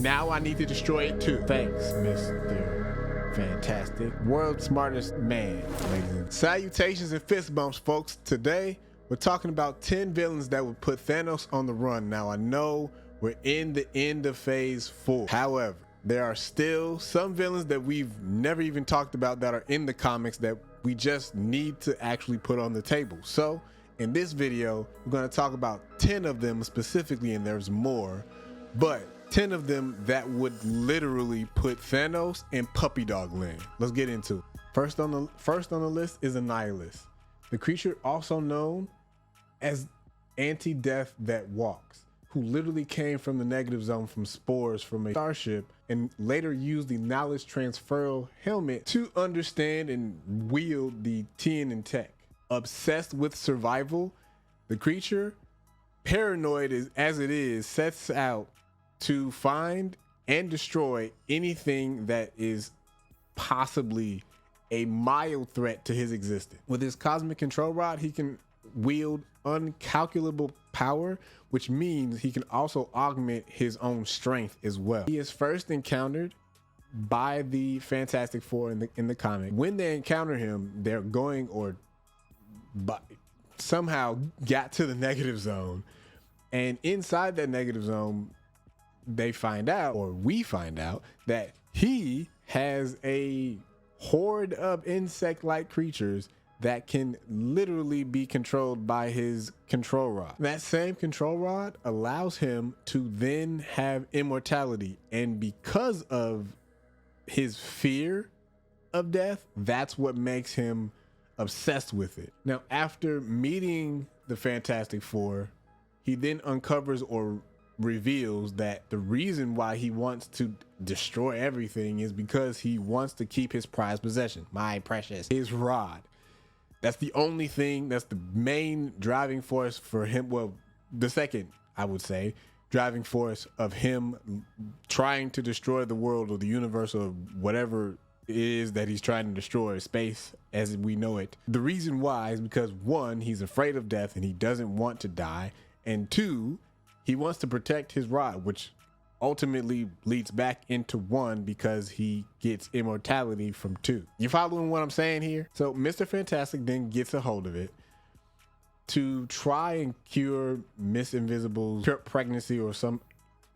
now I need to destroy it too. Thanks, Mr. Fantastic. World's smartest man, ladies and salutations and fist bumps, folks. Today, we're talking about 10 villains that would put Thanos on the run. Now, I know we're in the end of phase 4. However, there are still some villains that we've never even talked about that are in the comics that we just need to actually put on the table. So in this video, we're going to talk about 10 of them specifically, and there's more, but 10 of them that would literally put Thanos in puppy dog land. Let's get into it. First on the list is a Nihilist, the creature also known as anti-death that walks, who literally came from the negative zone from spores from a starship and later used the knowledge transferal helmet to understand and wield the TN tech. Obsessed with survival, the creature, paranoid as it is, sets out to find and destroy anything that is possibly a mild threat to his existence. With his cosmic control rod, he can wield uncalculable power, which means he can also augment his own strength as well. He is first encountered by the Fantastic Four in the comic. When they encounter him, they're going somehow got to the negative zone, and inside that negative zone, they find out, or we find out, that he has a horde of insect-like creatures that can literally be controlled by his control rod. That same control rod allows him to then have immortality, and because of his fear of death, that's what makes him obsessed with it. Now, after meeting the Fantastic Four, he then uncovers or reveals that the reason why he wants to destroy everything is because he wants to keep his prized possession, my precious, his rod. That's the only thing, that's the main driving force for him. Well, the second, I would say, driving force of him trying to destroy the world or the universe or whatever it is that he's trying to destroy, space as we know it. The reason why is because, one, he's afraid of death and he doesn't want to die, and two, he wants to protect his rod, which ultimately leads back into one because he gets immortality from two. You following what I'm saying here? So Mr. Fantastic then gets a hold of it to try and cure Miss Invisible's pregnancy or some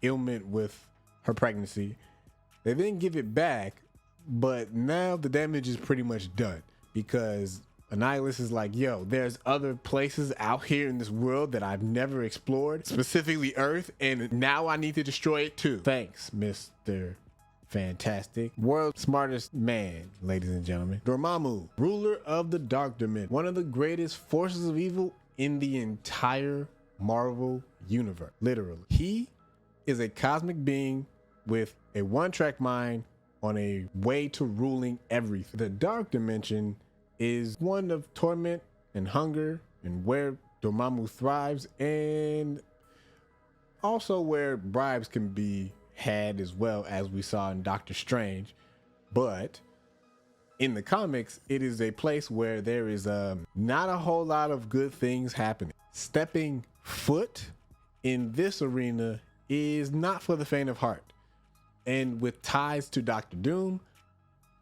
ailment with her pregnancy. They then give it back, but now the damage is pretty much done because Nihilist is like, yo, there's other places out here in this world that I've never explored, specifically Earth, and now I need to destroy it too. Thanks, Mr. Fantastic. World's smartest man, ladies and gentlemen. Dormammu, ruler of the Dark Dimension, one of the greatest forces of evil in the entire Marvel universe, literally. He is a cosmic being with a one-track mind on a way to ruling everything. The Dark Dimension is one of torment and hunger, and where Dormammu thrives, and also where bribes can be had as well, as we saw in Doctor Strange. But in the comics, it is a place where there is not a whole lot of good things happening. Stepping foot in this arena is not for the faint of heart, and with ties to Doctor Doom,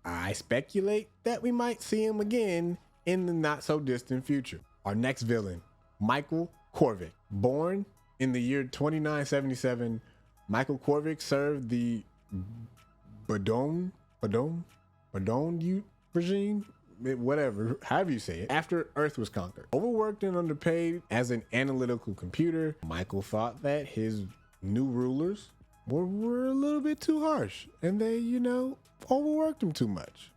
I speculate that we might see him again in the not so distant future. Our next villain, Michael Korvac. Born in the year 2977, Michael Korvac served the Badon regime, whatever, however you say it, after Earth was conquered. Overworked and underpaid as an analytical computer, Michael thought that his new rulers were a little bit too harsh, and they, overworked him too much,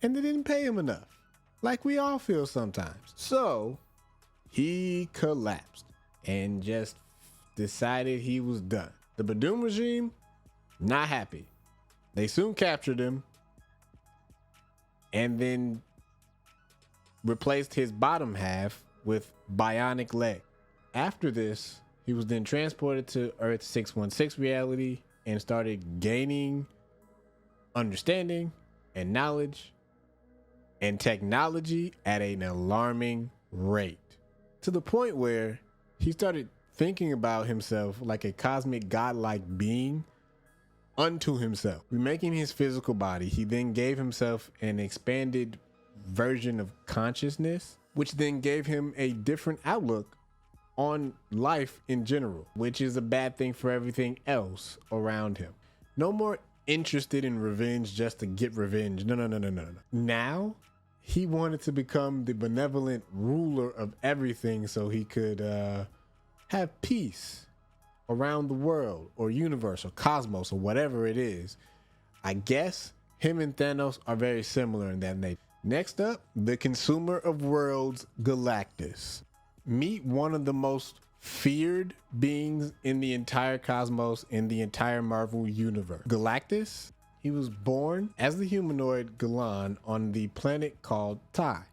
and they didn't pay him enough, like we all feel sometimes. So he collapsed and just decided he was done. The Badum regime, not happy. They soon captured him and then replaced his bottom half with bionic leg. After this, he was then transported to Earth 616 reality and started gaining understanding and knowledge and technology at an alarming rate, to the point where he started thinking about himself like a cosmic godlike being unto himself, remaking his physical body. He then gave himself an expanded version of consciousness, which then gave him a different outlook on life in general, which is a bad thing for everything else around him. No more interested in revenge just to get revenge. No. Now he wanted to become the benevolent ruler of everything so he could have peace around the world or universe or cosmos or whatever it is. I guess him and Thanos are very similar in that nature. Next up, the consumer of worlds, Galactus. Meet one of the most feared beings in the entire cosmos, in the entire Marvel universe. Galactus, he was born as the humanoid Galan on the planet called Ta,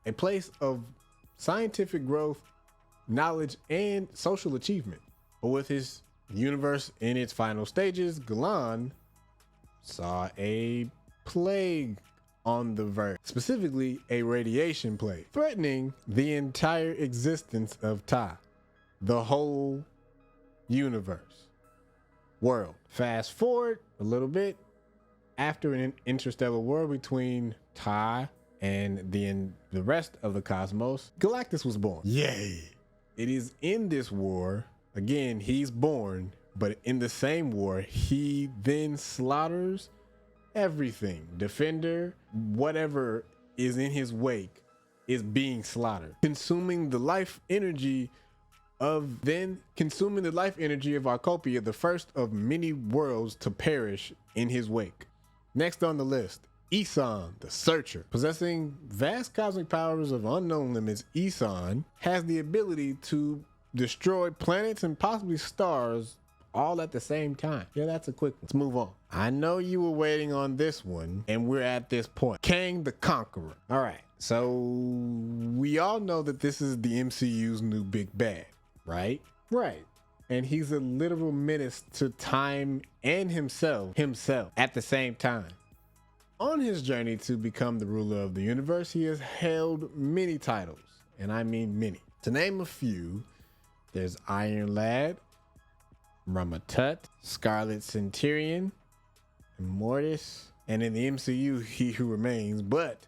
a place of scientific growth, knowledge, and social achievement. But with his universe in its final stages, Galan saw a plague on the verge, specifically a radiation plague, threatening the entire existence of Ta, the whole universe, world. Fast forward a little bit, after an interstellar war between Ta and the rest of the cosmos, Galactus was born. Yay! It is in this war, again, he's born, but in the same war, he then slaughters everything. Defender, whatever is in his wake is being slaughtered, consuming the life energy of Arcopia, the first of many worlds to perish in his wake. Next on the list, Isan, the Searcher. Possessing vast cosmic powers of unknown limits, Isan has the ability to destroy planets and possibly stars all at the same time. Yeah, that's a quick one. Let's move on. I know you were waiting on this one, and we're at this point. Kang the Conqueror. All right, so we all know that this is the MCU's new big bad, right? Right. And he's a literal menace to time and himself at the same time. On his journey to become the ruler of the universe, he has held many titles, and I mean many. To name a few, there's Iron Lad, Ramatut, Scarlet Centurion, Immortus, and in the MCU, He Who Remains, but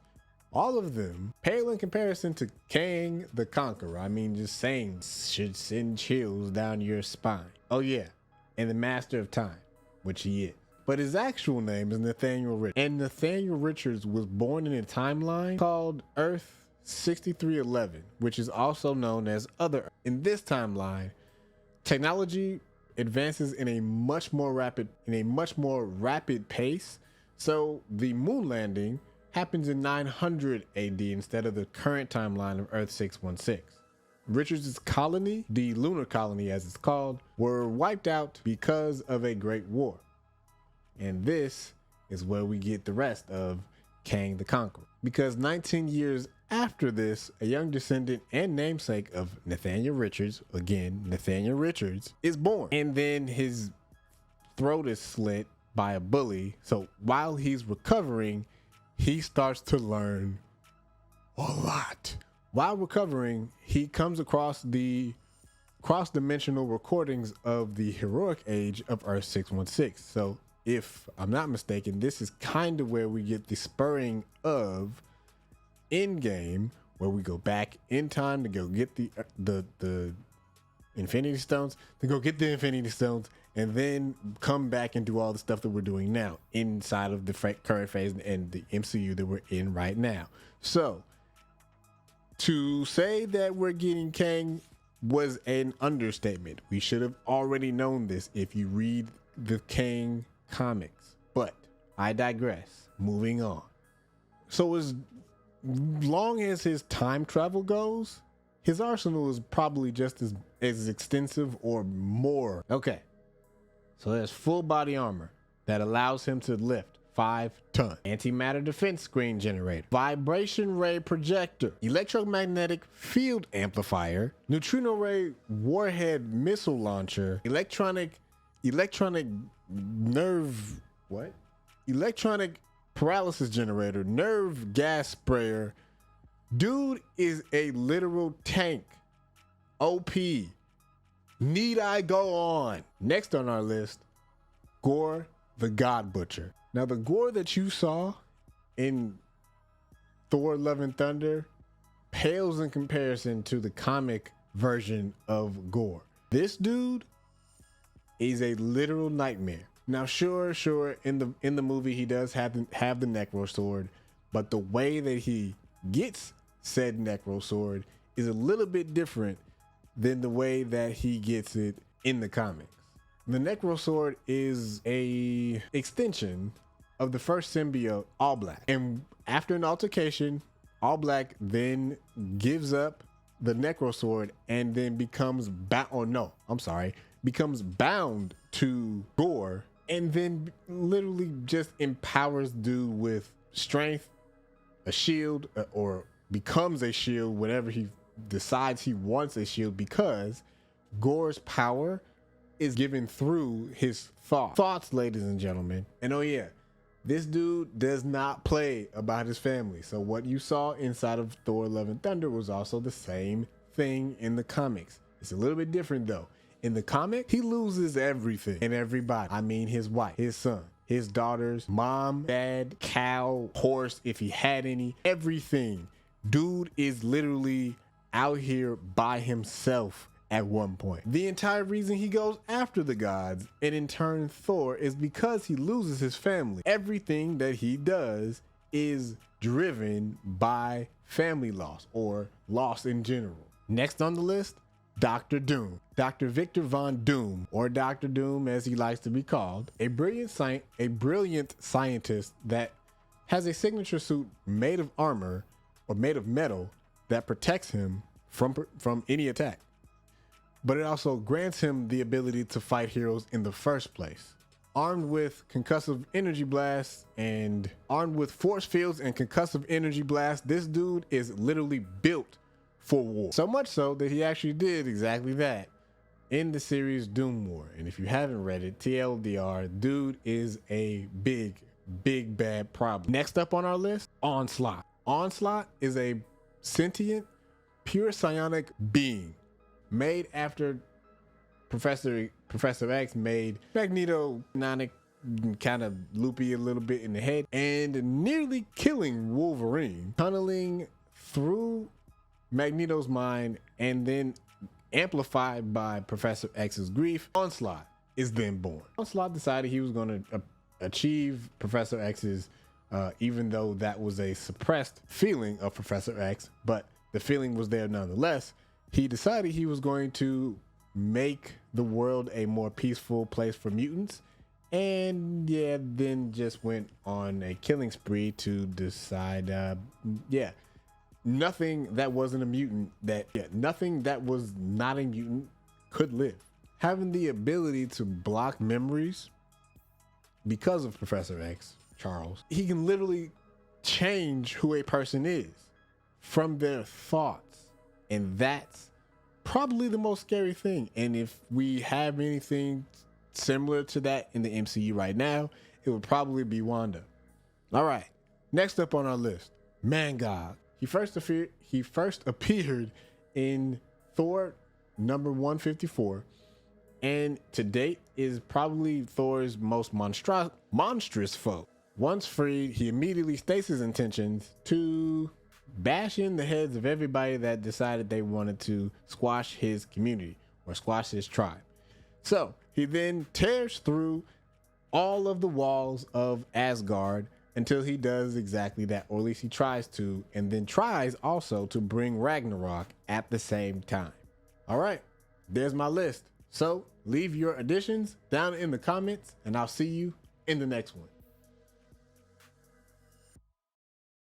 all of them pale in comparison to Kang the Conqueror. I mean, just saying should send chills down your spine. Oh yeah, and the Master of Time, which he is. But his actual name is Nathaniel Richards. And Nathaniel Richards was born in a timeline called Earth 6311, which is also known as Other Earth. In this timeline, technology advances in a much more rapid pace. So the moon landing happens in 900 AD instead of the current timeline of Earth 616. Richards' colony, the lunar colony as it's called, were wiped out because of a great war. And this is where we get the rest of Kang the Conqueror. Because 19 years after this, a young descendant and namesake of Nathaniel Richards, again, Nathaniel Richards, is born. And then his throat is slit by a bully. So while he's recovering, he starts to learn a lot. While recovering, he comes across the cross-dimensional recordings of the heroic age of Earth 616. So if I'm not mistaken, this is kind of where we get the spurring of Endgame, where we go back in time to go get the Infinity Stones, and then come back and do all the stuff that we're doing now inside of the current phase and the MCU that we're in right now. So to say that we're getting Kang was an understatement. We should have already known this if you read the Kang comics, but I digress. Moving on. So as long as his time travel goes, his arsenal is probably just as extensive or more. Okay, so there's full body armor that allows him to lift 5 tons, antimatter defense screen generator, vibration ray projector, electromagnetic field amplifier, neutrino ray warhead missile launcher, electronic paralysis generator, nerve gas sprayer. Dude is a literal tank. OP. Need I go on? Next on our list, Gore the God Butcher. Now, the Gore that you saw in Thor Love and Thunder pales in comparison to the comic version of Gore. This dude is a literal nightmare. Now, sure, in the movie he does have the Necro Sword, but the way that he gets said Necro Sword is a little bit different than the way that he gets it in the comics. The Necro Sword is a extension of the first symbiote, All Black. And after an altercation, All Black then gives up the Necro Sword and then becomes becomes bound to Gore, and then literally just empowers dude with strength, a shield, or becomes a shield whenever he decides he wants a shield, because Gore's power is given through his thoughts, ladies and gentlemen. And oh yeah, this dude does not play about his family. So what you saw inside of Thor Love and Thunder was also the same thing in the comics. It's a little bit different though. In the comic, he loses everything and everybody. I mean, his wife, his son, his daughters, mom, dad, cow, horse, if he had any, everything. Dude is literally out here by himself at one point. The entire reason he goes after the gods, and in turn Thor, is because he loses his family. Everything that he does is driven by family loss, or loss in general. Next on the list, Dr. Doom. Dr. Victor Von Doom, or Dr. Doom as he likes to be called, a brilliant scientist that has a signature suit made of armor or made of metal that protects him from any attack. But it also grants him the ability to fight heroes in the first place. Armed with concussive energy blasts and armed with force fields and concussive energy blasts, this dude is literally built for war. So much so that he actually did exactly that in the series Doom War. And if you haven't read it, TLDR, dude is a big bad problem. Next up on our list, Onslaught. Onslaught is a sentient, pure psionic being made after Professor X made Magneto kind of loopy a little bit in the head and nearly killing Wolverine, tunneling through Magneto's mind and then amplified by Professor X's grief. Onslaught is then born. Onslaught decided he was going to achieve Professor X's, even though that was a suppressed feeling of Professor X, but the feeling was there nonetheless. He decided he was going to make the world a more peaceful place for mutants, and then just went on a killing spree to decide, nothing that wasn't a mutant, nothing that was not a mutant could live. Having the ability to block memories because of Professor X, Charles, he can literally change who a person is from their thoughts. And that's probably the most scary thing. And if we have anything similar to that in the MCU right now, it would probably be Wanda. All right, next up on our list, Mangog. He first appeared in Thor number 154, and to date is probably Thor's most monstrous foe. Once freed, he immediately states his intentions to bash in the heads of everybody that decided they wanted to squash his community or squash his tribe. So he then tears through all of the walls of Asgard until he does exactly that, or at least he tries to, and then tries also to bring Ragnarok at the same time. All right, there's my list. So leave your additions down in the comments, and I'll see you in the next one.